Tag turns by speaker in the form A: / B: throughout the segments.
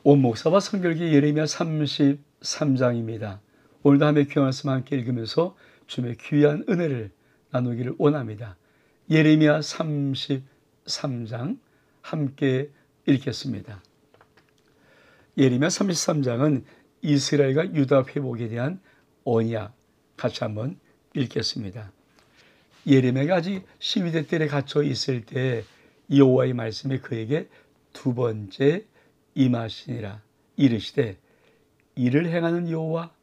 A: 온 목사와 성결기 예레미야 33장입니다. 오늘도 함께 귀한 말씀 함께 읽으면서 주님의 귀한 은혜를 나누기를 원합니다. 예레미야 33장 함께 읽겠습니다. 예레미야 33장은 이스라엘과 유다 회복에 대한 언약, 같이 한번 읽겠습니다. 예레미야가 아직 12대 뜰에 갇혀 있을 때 여호와의 말씀이 그에게 두 번째 임하시니라. 이르시되 이를 행하는 여호와,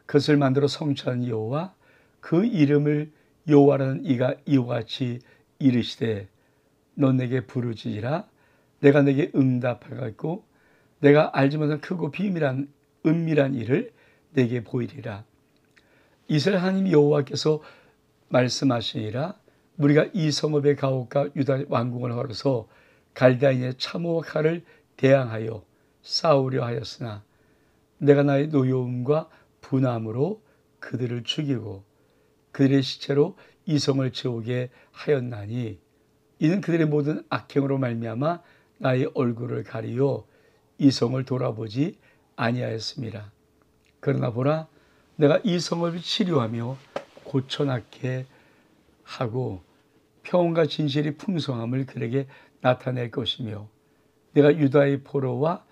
A: 그것을 만들어 성취하는 여호와, 그 이름을 여호와라는 이가 이와 같이 이르시되 넌 내게 부르짖으라. 내가 내게 응답하겠고 내가 알지 못한 크고 비밀한 은밀한 일을 내게 보이리라. 이스라엘 하나님 여호와께서 말씀하시니라. 우리가 이 성읍의 가옥과 유다 왕궁을 헐어서 갈대아인의 참호와 칼을 대항하여 싸우려 하였으나 내가 나의 노여움과 분함으로 그들을 죽이고 그들의 시체로 이 성을 채우게 하였나니 이는 그들의 모든 악행으로 말미암아 나의 얼굴을 가리어 이 성을 돌아보지 아니하였습니다. 그러나 보라, 내가 이 성읍을 치료하며 고쳐놨게 하고 평온과 진실이 풍성함을 그에게 나타낼 것이며 내가 유다의 포로와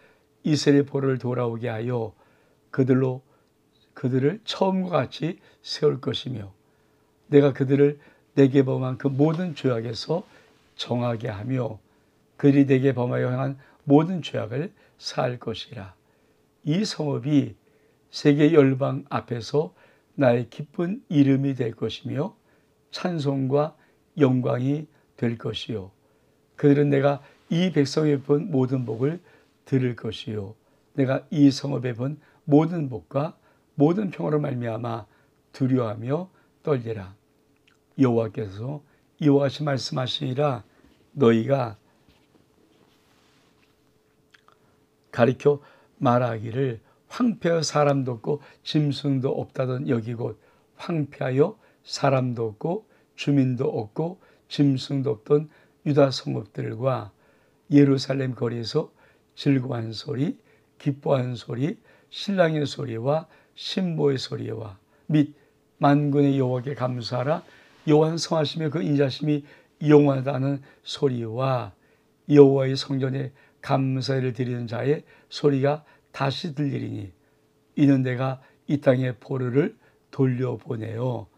A: 이스라엘의 포로를 돌아오게 하여 그들을 처음과 같이 세울 것이며 내가 그들을 내게 범한 그 모든 죄악에서 정하게 하며 그들이 내게 범하여 행한 모든 죄악을 사할 것이라. 이 성읍이 세계 열방 앞에서 나의 기쁜 이름이 될 것이며 찬송과 영광이 될 것이요 그들은 내가 이 백성에 본 모든 복을 들을 것이요 내가 이 성읍에 본 모든 복과 모든 평화로 말미암아 두려워하며 떨리라. 여호와께서 이와 같이 말씀하시니라. 너희가 가리켜 말하기를 황폐하여 사람도 없고 짐승도 없다던 여기 곧 황폐하여 사람도 없고 주민도 없고 짐승도 없던 유다 성읍들과 예루살렘 거리에서 즐거워하는 소리, 기뻐하는 소리, 신랑의 소리와 신보의 소리와 및 만군의 여호와께 감사하라. 여호와는 성하시며 그 인자심이 영원하다는 소리와 여호와의 성전에 감사를 드리는 자의 소리가 다시 들리리니 이는 내가 이 땅에 포로를 돌려보내어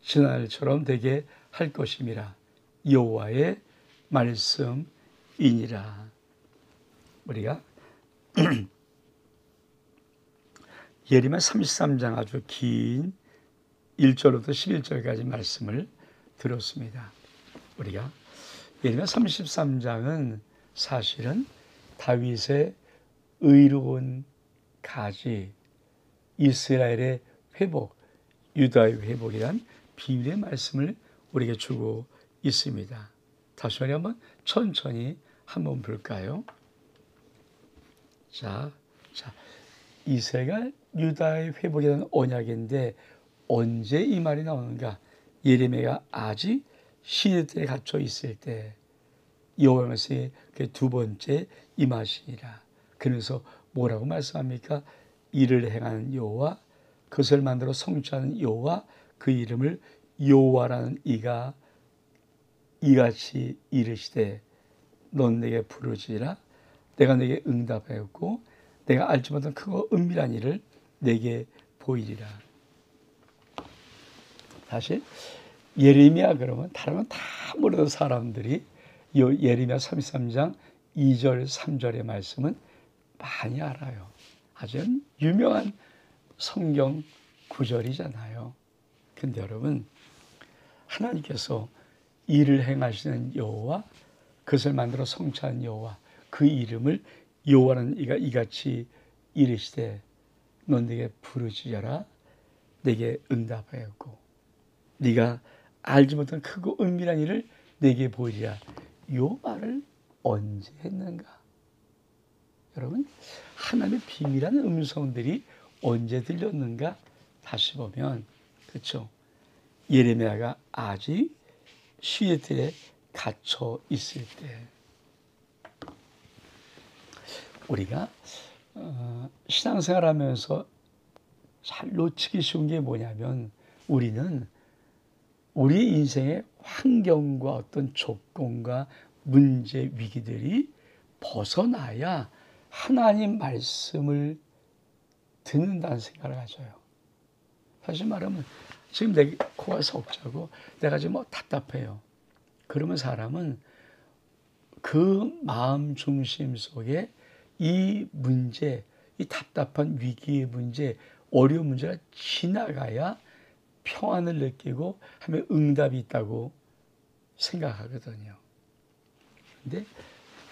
A: 지난날처럼 되게 할 것임이라. 여호와의 말씀이니라. 우리가 예레미야 33장 아주 긴 1절부터 11절까지 말씀을 들었습니다. 우리가 예레미야 33장은 사실은 다윗의 의로운 가지, 이스라엘의 회복, 유다의 회복이란 비밀의 말씀을 우리에게 주고 있습니다. 다시 한번 천천히 한번 볼까요? 자, 이스라엘과 유다의 회복에 대한 언약인데 언제 이 말이 나오는가? 예레미야가 아직 시대에 갇혀 있을 때 여호와의 말씀이 두 번째 임하시니라. 그러면서 뭐라고 말씀합니까? 이를 행하는 여호와, 그것을 만들어 성취하는 여호와, 그 이름을 여호와라는 이가 이같이 이르시되 넌 내게 부르짖으라. 내가 내게 응답하였고 내가 알지 못한 크고 은밀한 일을 내게 보이리라. 다시 예레미야 그러면 다른 건 다 모르던 사람들이 예레미야 33장 2절 3절의 말씀은 많이 알아요. 아주 유명한 성경 구절이잖아요. 근데 여러분, 하나님께서 일을 행하시는 여호와, 그것을 만들어 성취하는 여호와, 그 이름을 여호와는 이가 이같이 이르시되 넌 내게 부르짖어라. 내게 응답하였고 네가 알지 못한 크고 은밀한 일을 내게 보이리라. 요 말을 언제 했는가? 여러분, 하나님의 비밀한 음성들이 언제 들렸는가? 다시 보면 그렇죠. 예레미야가 아직 시애틀에 갇혀 있을 때 우리가 신앙생활하면서 잘 놓치기 쉬운 게 뭐냐면 우리는 우리 인생의 환경과 어떤 조건과 문제, 위기들이 벗어나야 하나님 말씀을 듣는다는 생각을 가져요. 사실 말하면 지금 내 코가 석자고 내가 지금 답답해요. 그러면 사람은 그 마음 중심 속에 이 문제, 이 답답한 위기의 문제, 어려운 문제가 지나가야 평안을 느끼고 하면 응답이 있다고 생각하거든요. 근데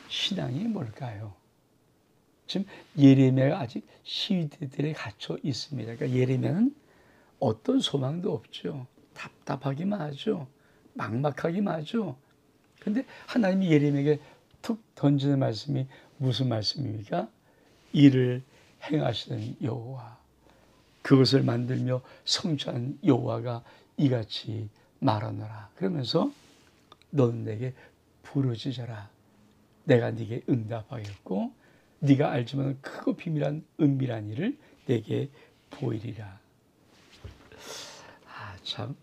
A: 신앙이 뭘까요? 지금 예레미야가 아직 시위대들에 갇혀 있습니다. 그러니까 예레미야는 어떤 소망도 없죠. 답답하기만 하죠. 막막하기만 하죠. 근데 하나님이 예레미야에게 툭 던지는 말씀이 무슨 말씀입니까? 이를 행하시는 여호와, 그것을 만들며 성취하는 여호와가 이같이 말하노라. 그러면서 너는 내게 부르짖어라. 내가 네게 응답하겠고 네가 알지 못하는 크고 비밀한 은밀한 일을 내게 보이리라. 참,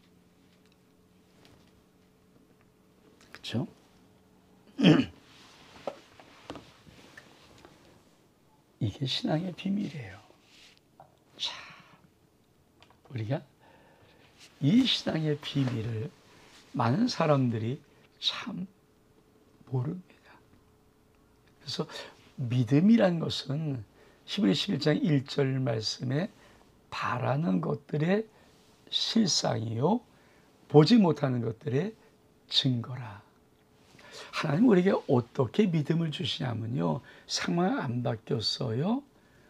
A: 그렇죠? 이게 신앙의 비밀이에요. 자, 우리가 이 신앙의 비밀을 많은 사람들이 참 모릅니다. 그래서 믿음이란 것은 히브리 11장 1절 말씀에 바라는 것들의 실상이요 보지 못하는 것들의 증거라. 하나님 우리에게 어떻게 믿음을 주시냐면요, 상황 안 바뀌었어요,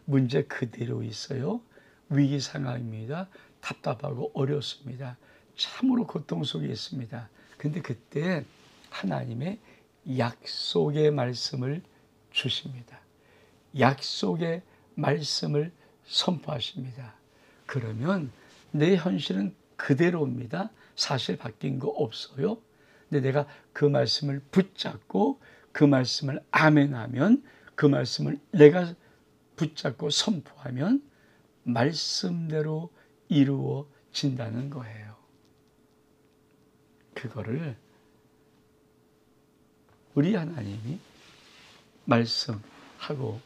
A: 문제 그대로 있어요, 위기 상황입니다, 답답하고 어렵습니다, 참으로 고통 속에 있습니다. 근데 그때 하나님의 약속의 말씀을 주십니다. 약속의 말씀을 선포하십니다. 그러면 내 현실은 그대로입니다. 사실 바뀐 거 없어요. 근데 내가 그 말씀을 붙잡고 그 말씀을 아멘하면, 그 말씀을 내가 붙잡고 선포하면 말씀대로 이루어진다는 거예요. 그거를 우리 하나님이 말씀하고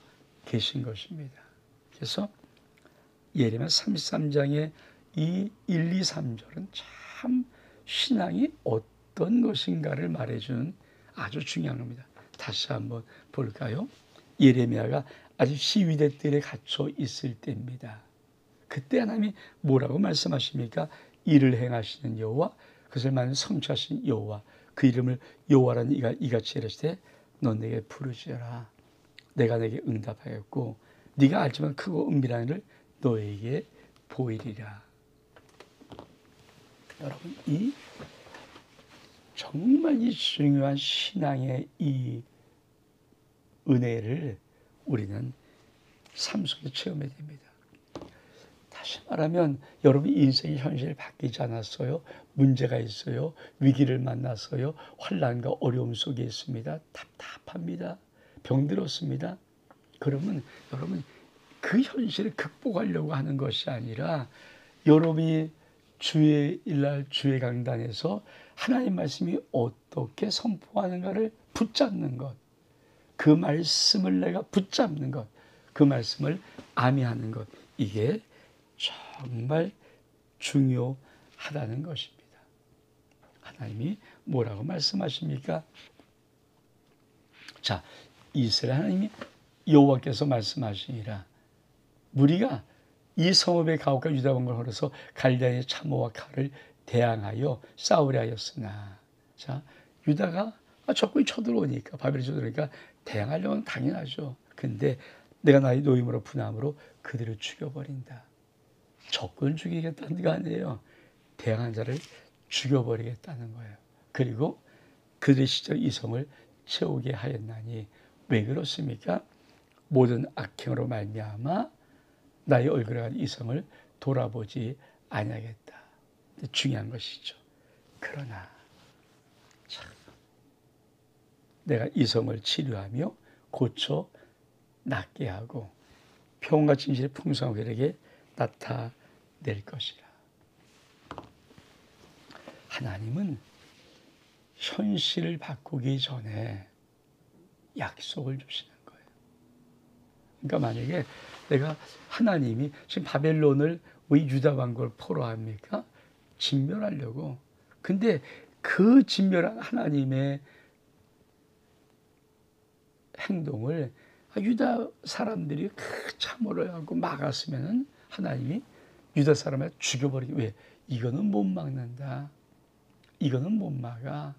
A: 계신 것입니다. 그래서 예레미야 33장의 이 1, 2, 3절은 참 신앙이 어떤 것인가를 말해주는 아주 중요한 겁니다. 다시 한번 볼까요? 예레미야가 아직 시위대들에 갇혀 있을 때입니다. 그때 하나님이 뭐라고 말씀하십니까? 이를 행하시는 여호와, 그것을 만든 성취하신 여호와, 그 이름을 여호와라는 이가 이같이 이르시되 넌 내게 부르짖어라. 내가 내게 응답하였고 네가 알지만 크고 은밀한 일을 너에게 보이리라. 여러분, 이 정말 이 중요한 신앙의 이 은혜를 우리는 삶 속에 체험해야 됩니다. 다시 말하면 여러분 인생의 현실이 바뀌지 않았어요. 문제가 있어요. 위기를 만났어요. 환난과 어려움 속에 있습니다. 답답합니다. 병들었습니다. 그러면 여러분 그 현실을 극복하려고 하는 것이 아니라 여러분이 주일날 주의 강단에서 하나님 말씀이 어떻게 선포하는가를 붙잡는 것, 그 말씀을 내가 붙잡는 것, 그 말씀을 암휘하는 것, 이게 정말 중요하다는 것입니다. 하나님이 뭐라고 말씀하십니까? 자, 이스라엘 하나님이 여호와께서 말씀하시니라. 무리가 이 성읍의 가옥과 유다 원을 헐어서 갈대아의 참호와 칼을 대항하여 싸우려 하였으나, 자, 유다가 적군이 쳐들어오니까, 바벨이 쳐들어오니까 대항하려면 당연하죠. 근데 내가 나의 노임으로 분함으로 그들을 죽여버린다. 적군을 죽이겠다는 거 아니에요. 대항한 자를 죽여버리겠다는 거예요. 그리고 그들의 시절 이성을 채우게 하였나니, 왜 그렇습니까? 모든 악행으로 말미암아 나의 얼굴에 간 이성을 돌아보지 아니하겠다. 중요한 것이죠. 그러나 참, 내가 이성을 치료하며 고쳐 낫게 하고 효험과 진실의 풍성한 그에게 나타낼 것이라. 하나님은 현실을 바꾸기 전에 약속을 주시는 거예요. 그러니까 만약에 내가 하나님이 지금 바벨론을 왜 유다 왕국을 포로합니까? 진멸하려고. 근데 그 진멸한 하나님의 행동을 유다 사람들이 참으로 하고 막았으면 하나님이 유다 사람을 죽여버리기. 왜? 이거는 못 막는다. 이거는 못 막아.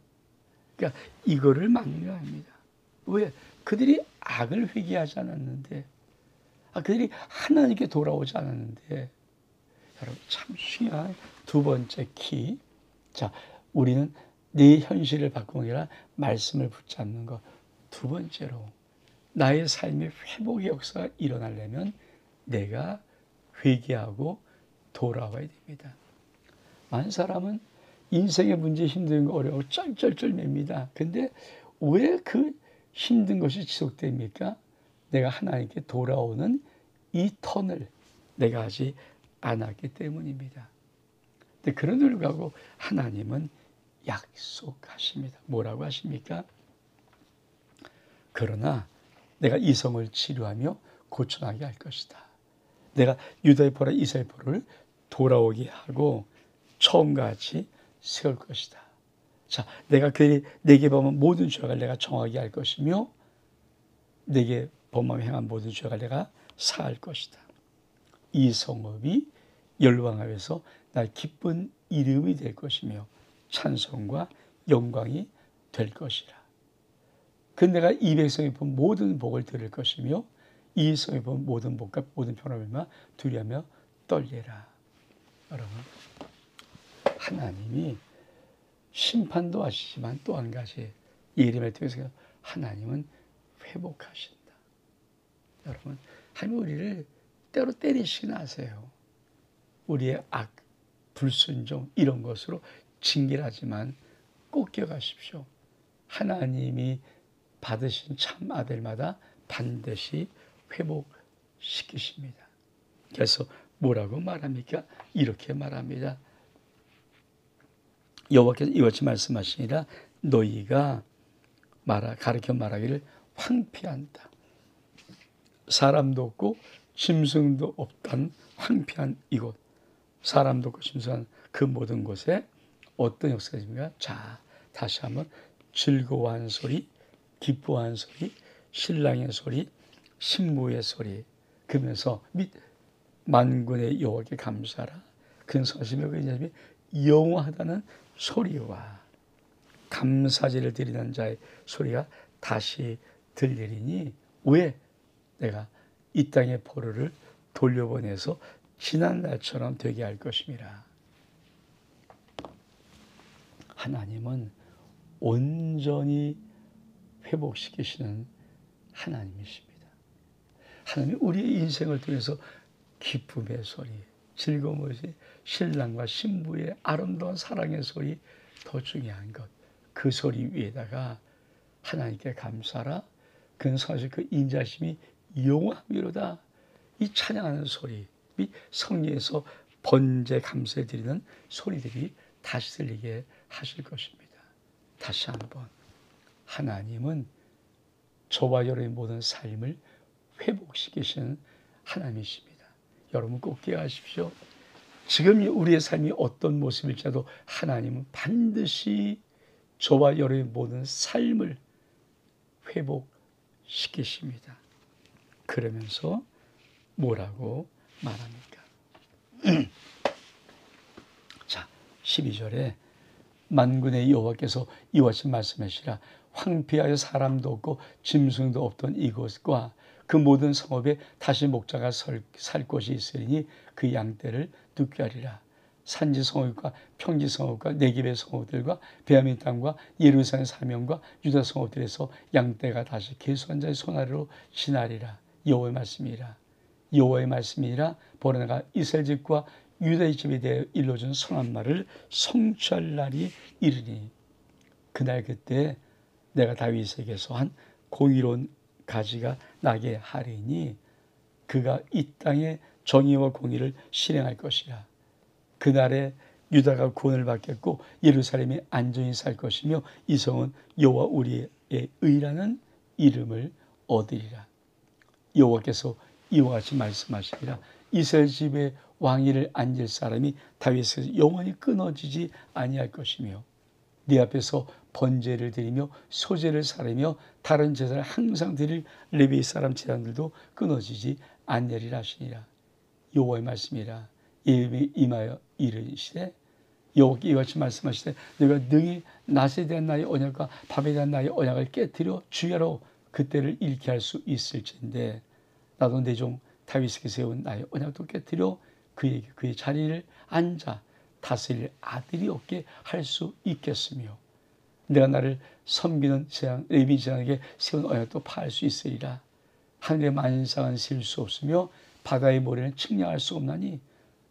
A: 그러니까 이거를 막는 겁니다. 왜? 그들이 악을 회개하지 않았는데, 그들이 하나님께 돌아오지 않았는데. 여러분, 참 중요한 두 번째 키. 자, 우리는 네 현실을 바꾸는 게 아니라 말씀을 붙잡는 것. 두 번째로, 나의 삶의 회복의 역사가 일어나려면 내가 회개하고 돌아와야 됩니다. 많은 사람은 인생의 문제 힘든 거 어려워 쩔쩔쩔 맵니다. 근데 왜 그 힘든 것이 지속됩니까? 내가 하나님께 돌아오는 이 턴을 내가 하지 않았기 때문입니다. 근데 그런 불구하고 하나님은 약속하십니다. 뭐라고 하십니까? 그러나 내가 이성을 치료하며 고쳐나게 할 것이다. 내가 유다의 포로 이스라엘 포로를 돌아오게 하고 처음과 같이 세울 것이다. 자, 내가 그들이 내게 범한 모든 죄악을 내가 정하게 할 것이며 내게 범하며 행한 모든 죄악을 내가 사할 것이다. 이 성읍이 열왕하여서 날 기쁜 이름이 될 것이며 찬송과 영광이 될 것이라. 그 내가 이 백성이 본 모든 복을 들을 것이며 이 성이 본 모든 복과 모든 평안을 두려하며 떨리라. 여러분, 하나님이 심판도 하시지만 또 한 가지 예레미야를 통해서 하나님은 회복하신다. 여러분, 하나님 우리를 때로 때리시긴 하세요. 우리의 악, 불순종 이런 것으로 징계하지만 꼭 기억하십시오. 하나님이 받으신 참 아들마다 반드시 회복시키십니다. 그래서 뭐라고 말합니까? 이렇게 말합니다. 여호와께서 이같이 말씀하시니라. 너희가 가르쳐 말하기를 황폐한다. 사람도 없고 짐승도 없던 황폐한 이곳. 사람도 없고 짐승한 그 모든 곳에 어떤 역사가 있습니까? 자, 다시 한번 즐거워하는 소리, 기뻐하는 소리, 신랑의 소리, 신부의 소리. 그러면서 및 만군의 여호와께 감사하라. 그는 선하시며 그 이름이 영원하다는 소리와 감사제를 드리는 자의 소리가 다시 들리리니 왜? 내가 이 땅의 포로를 돌려보내서 지난날처럼 되게 할 것임이라. 하나님은 온전히 회복시키시는 하나님이십니다. 하나님이 우리의 인생을 통해서 기쁨의 소리, 즐거움의 소리, 신랑과 신부의 아름다운 사랑의 소리, 더 중요한 것, 그 소리 위에다가 하나님께 감사라. 그는 사실 그 인자심이 영원하미로다. 이 찬양하는 소리, 및 성리에서 번제 감사를 드리는 소리들이 다시 들리게 하실 것입니다. 다시 한번, 하나님은 저와 여러분의 모든 삶을 회복시키시는 하나님이십니다. 여러분 꼭 기억하십시오. 지금 우리의 삶이 어떤 모습일지라도 하나님은 반드시 저와 여러분의 모든 삶을 회복시키십니다. 그러면서 뭐라고 말합니까? 자, 12절에 만군의 여호와께서 이와 같이 말씀하시라. 황폐하여 사람도 없고 짐승도 없던 이곳과 그 모든 성읍에 다시 목자가 살 곳이 있으리니 그 양떼를 눕게 하리라. 산지 성읍과 평지 성읍과 네겝의 성읍들과 베냐민 땅과 예루살렘 사명과 유다 성읍들에서 양떼가 다시 계수한 자의 손 아래로 지나리라. 여호와의 말씀이라. 여호와의 말씀이라. 보라 내가 이스라엘 집과 유다의 집에 대해 일러준 선한 말을 성취할 날이 이르니 그날 그때 내가 다윗에게서 한 공의로운 가지가 나게 하리니. 그가 이 땅에 정의와 공의를 실행할 것이라. 그날에 유다가 구원을 받겠고 예루살렘이 안전히 살 것이며 이 성은 여호와 우리의 의라는 이름을 얻으리라. 여호와께서 이와 같이 말씀하시리라. 이스라엘 집에 왕위를 앉을 사람이 다윗에서 영원히 끊어지지 아니할 것이며 네 앞에서 번제를 드리며 소제를 사르며 다른 제사를 항상 드릴 레위 사람 제단들도 끊어지지 아니하리라 하시니라. 여호와의 말씀이라. 예수님이 임하여 이르시되 여호와께 이와 같이 말씀하시되 너희가 능히 낮에 대한 나의 언약과 밤에 대한 나의 언약을 깨뜨려 주야로 그때를 잃게 할 수 있을진데 나도 내 종 다윗에게 세운 나의 언약도 깨뜨려 그에게 그의 자리를 앉아 다스릴 아들이 없게 할 수 있겠으며 내가 나를 섬기는 제왕 레위 제왕에게 세운 언약도 파할 수 있으리라. 하늘의 만상은 셀 수 없으며 바다의 모래는 측량할 수 없나니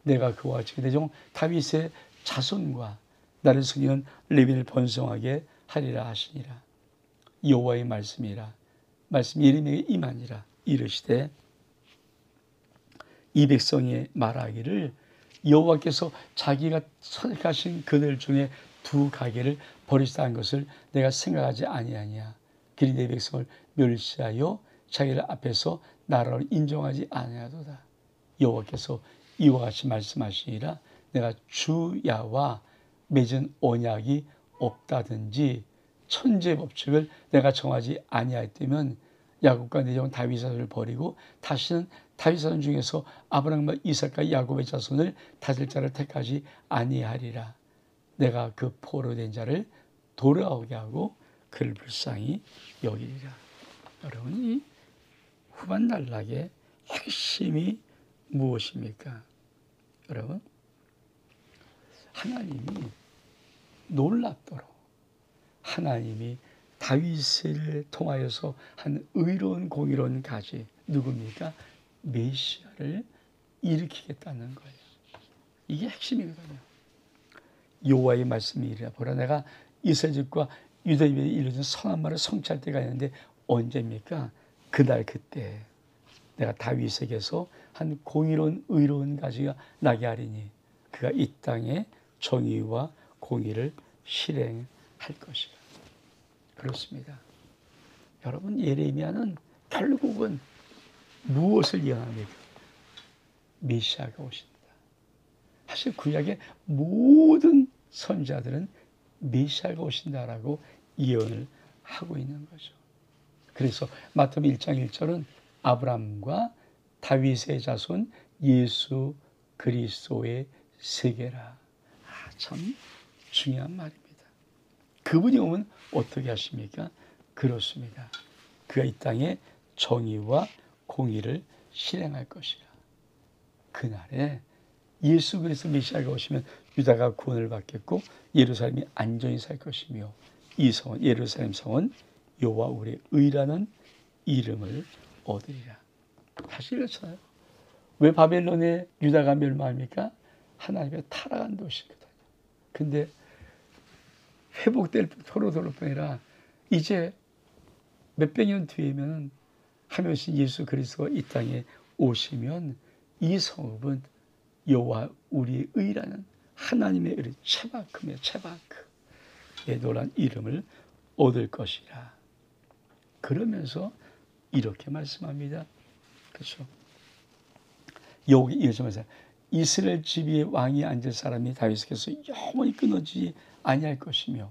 A: 내가 그와 같이 내 종 다윗의 자손과 나를 섬기는 레위인을 번성하게 하리라 하시니라. 여호와의 말씀이라. 말씀 예레미야에게 임하니라. 이르시되 이 백성이 말하기를 여호와께서 자기가 선택하신 그들 중에 두 가게를 버리시다 한 것을 내가 생각하지 아니하냐. 그리 내 백성을 멸시하여 자기를 앞에서 나라로 인정하지 아니하도다. 여호와께서 이와 같이 말씀하시니라. 내가 주 야와 맺은 언약이 없다든지 천재 법칙을 내가 정하지 아니하였다면 야곱과 내 종 다윗의 자손을 버리고 다시는 다윗 자손 중에서 아브라함과 이삭과 야곱의 자손을 다스릴 자를 택하지 아니하리라. 내가 그 포로된 자를 돌아오게 하고 그를 불쌍히 여기리라. 여러분이 후반 단락의 핵심이 무엇입니까? 여러분, 하나님이 놀랍도록 하나님이 다윗을 통하여서 한 의로운 공의로운 가지 누굽니까? 메시아를 일으키겠다는 거예요. 이게 핵심이거든요. 여호와의 말씀이 이르라. 보라 내가 이스라엘 집과 유다 집에 이루어진 선한 말을 성취할 때가 있는데 언제입니까? 그날 그때 내가 다윗에게서 한 공의로운 의로운 가지가 나게 하리니 그가 이 땅에 정의와 공의를 실행할 것이라. 그렇습니다. 여러분, 예레미야는 결국은 무엇을 예언합니까? 메시아가 오신다. 사실 구약의 모든 선지자들은 메시아가 오신다라고 예언을 하고 있는 거죠. 그래서 마태복음 1장 1절은 아브라함과 다윗의 자손 예수 그리스도의 세계라. 참 중요한 말입니다. 그분이 오면 어떻게 하십니까? 그렇습니다. 그가 이 땅에 정의와 공의를 실행할 것이라. 그날에 예수 그리스도 메시아가 오시면 유다가 구원을 받겠고 예루살렘이 안전히 살 것이며 이 성은 예루살렘 성은 여호와 우리의 의라는 이름을 얻으리라. 사실 그렇잖아요. 왜 바벨론에 유다가 멸망합니까? 하나님의 타락한 도시거든요. 근데 회복될 포로될 뿐 아니라 이제 몇백 년 뒤에는 하면서 예수 그리스도가 이 땅에 오시면 이 성읍은 여호와 우리의 의라는 하나님의 의를 체바크의 놀란 이름을 얻을 것이라. 그러면서 이렇게 말씀합니다. 그렇죠? 여기 이어지면서 이스라엘 집 위에 왕이 앉을 사람이 다윗에게서 영원히 끊어지지 아니할 것이며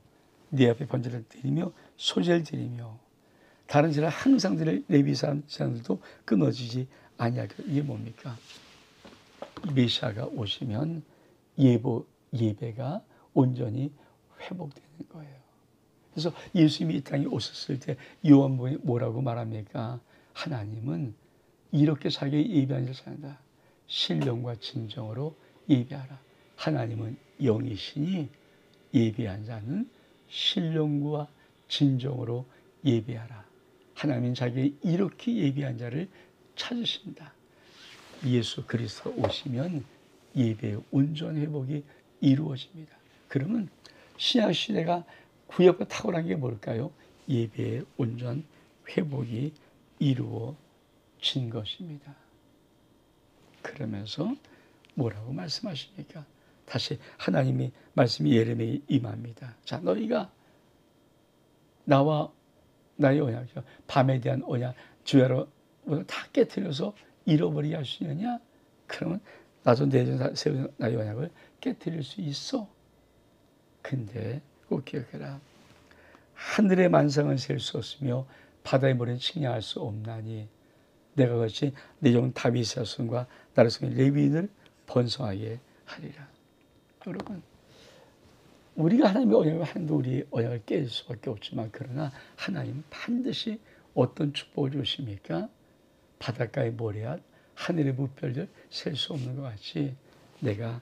A: 네 앞에 번제를 드리며 소제를 드리며 다른 제를 항상 드릴 레위 사람들도 끊어지지 아니할 것. 이게 뭡니까? 메시아가 오시면 예배가 온전히 회복되는 거예요. 그래서 예수님이 이 땅에 오셨을 때 요한복음에 뭐라고 말합니까? 하나님은 이렇게 자기의 예배한 자를 사랑한다. 신령과 진정으로 예배하라. 하나님은 영이시니 예배한 자는 신령과 진정으로 예배하라. 하나님은 자기의 이렇게 예배한 자를 찾으신다. 예수 그리스도 오시면 예배의 온전 회복이 이루어집니다. 그러면 신약 시대가 구약과 탁월한 게 뭘까요? 예배의 온전 회복이 이루어진 것입니다. 그러면서 뭐라고 말씀하십니까? 다시 하나님이 말씀이 예레미야에 임합니다. 자, 너희가 나와 나의 언약이요, 밤에 대한 언약 주야로 다 깨뜨려서 잃어버리게 할 수 있느냐? 그러면 나도 내전 세운 나의 언약을 깨뜨릴 수 있어. 근데 꼭 기억해라. 하늘의 만상은 셀 수 없으며 바다의 모래는 측량할 수 없나니 내가 그것이 내 종 다윗의 자손과 나를 섬긴 레위인을 번성하게 하리라. 여러분, 우리가 하나님의 언약을 하는데 우리의 언약을 깰 수밖에 없지만, 그러나 하나님은 반드시 어떤 축복을 주십니까? 바닷가의 모래알, 하늘의 무별들 셀 수 없는 것 같이 내가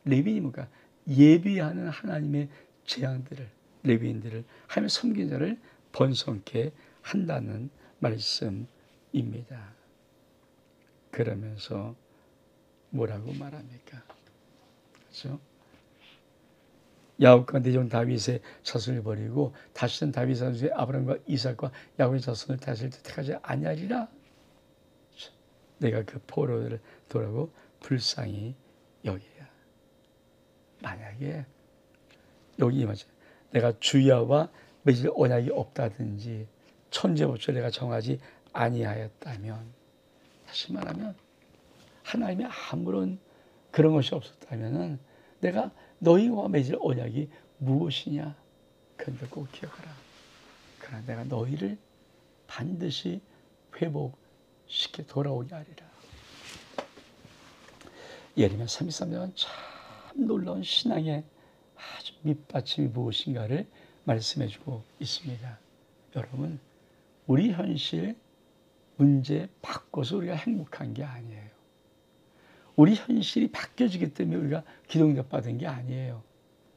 A: 레위인이 뭔가 예비하는 하나님의 재앙들을, 레위인들을, 하나님의 섬긴 자를 번성케 한다는 말씀입니다. 그러면서 뭐라고 말합니까? 그렇죠? 야곱과 내 종 다윗의 자손을 버리고 다시는 다윗의 자손의 아브라함과 이삭과 야곱의 자손을 다스릴 때 택하지 아니하리라. 내가 그 포로들을 돌아고 불쌍히 여기라. 만약에 여기 임하자, 내가 주야와 맺을 언약이 없다든지 천재부처 내가 정하지 아니하였다면, 다시 말하면 하나님의 아무런 그런 것이 없었다면 내가 너희와 맺을 언약이 무엇이냐? 그런데 꼭 기억하라. 그러나 내가 너희를 반드시 회복시켜 돌아오게 하리라. 예레미야 33장은 참 놀라운 신앙의 아주 밑받침이 무엇인가를 말씀해주고 있습니다. 여러분, 우리 현실 문제 바꿔서 우리가 행복한 게 아니에요. 우리 현실이 바뀌어지기 때문에 우리가 기도응답 받은 게 아니에요.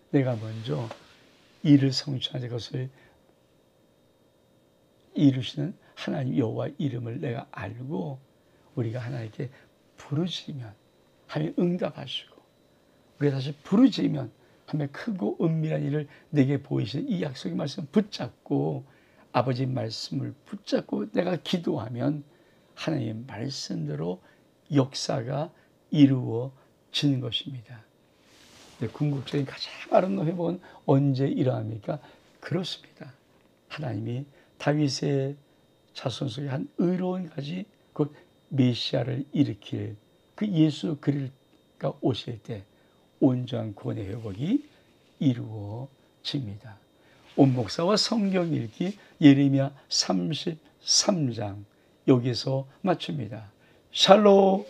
A: 내가 먼저 일을 성취하는 것을 이루시는 하나님 여호와 이름을 내가 알고 우리가 하나님께 부르짖으면 하나님 응답하시고, 우리가 다시 부르짖으면 하나님 크고 은밀한 일을 내게 보이시는 이 약속의 말씀을 붙잡고 아버지 말씀을 붙잡고 내가 기도하면 하나님의 말씀대로 역사가 이루어지는 것입니다. 궁극적인 가장 아름다운 회복은 언제 일어납니까? 그렇습니다. 하나님이 다윗의 자손 속에 한 의로운 가지 곧 메시아를 일으킬 그 예수 그리스도가 오실 때 온전한 구원의 회복이 이루어집니다. 온 목사와 성경 읽기 예레미야 33장 여기서 마칩니다. 샬롬.